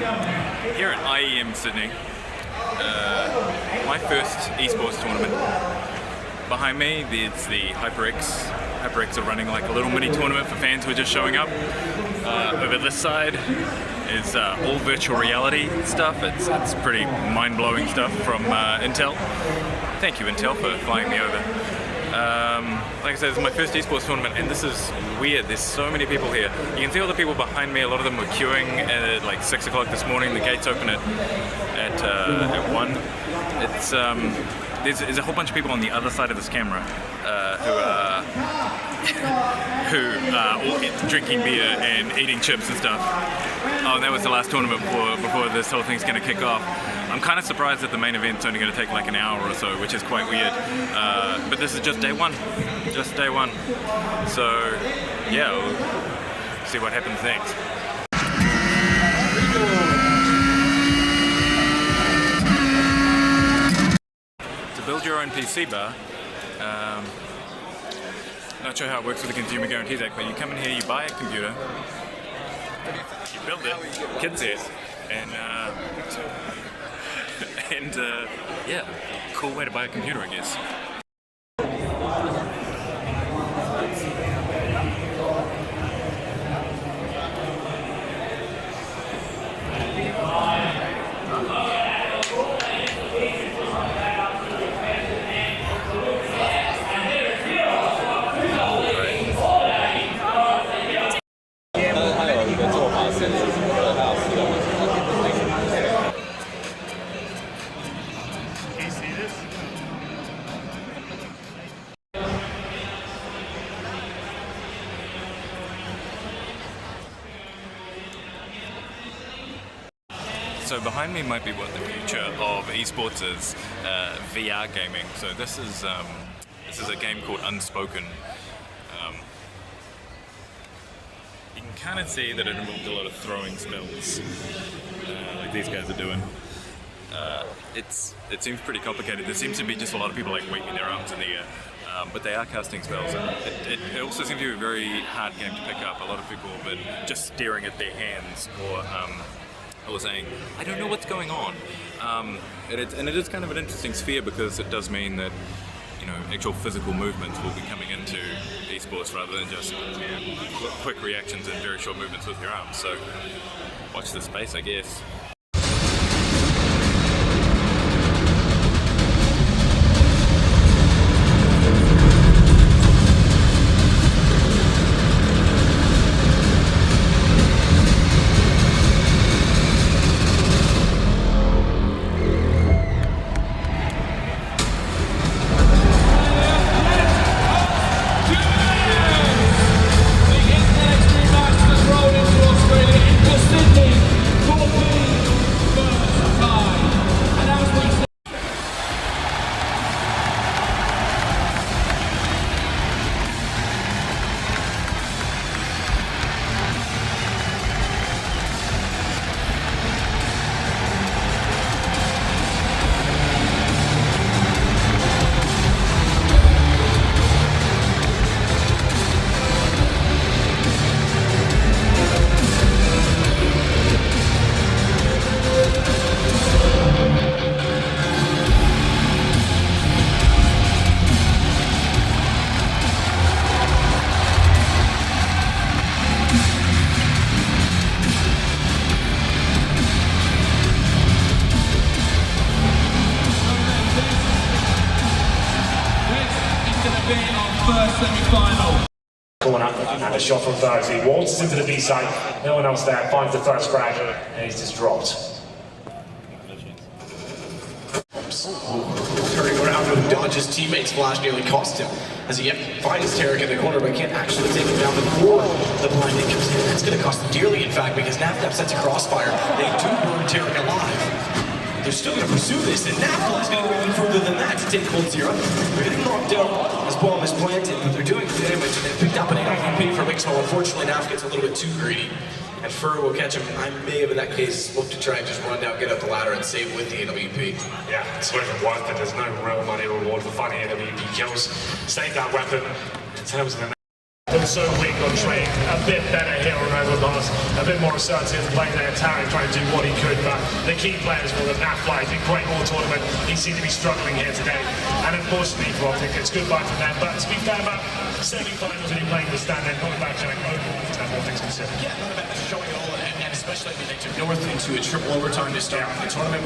Here at IEM Sydney, my first esports tournament. Behind me, there's the HyperX. HyperX are running like a little mini tournament for fans who are just showing up. Over this side is all virtual reality stuff. It's pretty mind-blowing stuff from Intel. Thank you, Intel, for flying me over. Like I said, this is my first esports tournament, and this is weird. There's so many people here. You can see all the people behind me. A lot of them were queuing at like 6 o'clock this morning. The gates open at 1. It's there's a whole bunch of people on the other side of this camera who are all drinking beer and eating chips and stuff. Oh, and that was the last tournament before this whole thing's going to kick off. I'm kind of surprised that the main event's only going to take like an hour or so, which is quite weird. But this is just day one. Just day one. So, yeah, we'll see what happens next. To build your own PC bar, not sure how it works with the Consumer Guarantees Act, but you come in here, you buy a computer, you build it, kids it, and yeah, cool way to buy a computer, I guess. So behind me might be what the future of esports is, VR gaming. So this is a game called Unspoken. You can kind of see that it involves a lot of throwing spells, like these guys are doing. It seems pretty complicated. There seems to be just a lot of people like waving their arms in the air, but they are casting spells. And it also seems to be a very hard game to pick up. A lot of people have been just staring at their hands or saying, I don't know what's going on. And it is kind of an interesting sphere because it does mean that, you know, actual physical movements will be coming into esports rather than just quick reactions and very short movements with your arms. So watch this space, I guess. Semi-final. Corner and a shot from 30. Waltzes into the B side. No one else there. Finds the first frag and he's just dropped. Turning around and dodges teammates. Flash nearly cost him as he finds Tarek in the corner, but can't actually take him down before the blinding comes in. That's going to cost him dearly, in fact, because NapNap sets a crossfire. They do burn Tarek alive. They're still going to pursue this, and Napla is going to go even further than that to take Cold Zero. They're getting knocked down as bomb is planted, but they're doing damage, and they've picked up an AWP from Mixo. Unfortunately, Naf gets a little bit too greedy, and Fur will catch him. I may have, in that case, look to try and just run down, get up the ladder, and save with the AWP. Yeah, it's worth it. There's no real money reward for finding AWP kills. Save that weapon in terms of the looked so weak on train. A bit better here on overpass, a bit more assertive, playing their Tarek, trying to do what he could, but the key players for the Nafly did great all tournament. He seemed to be struggling here today, and unfortunately for Optic, it's goodbye from them. But to be fair about semi-finals, when you're playing the stand-in, not about showing overall for them, all things considered. Yeah, not about showing it all, and especially when they took North into a triple overtime to start the tournament.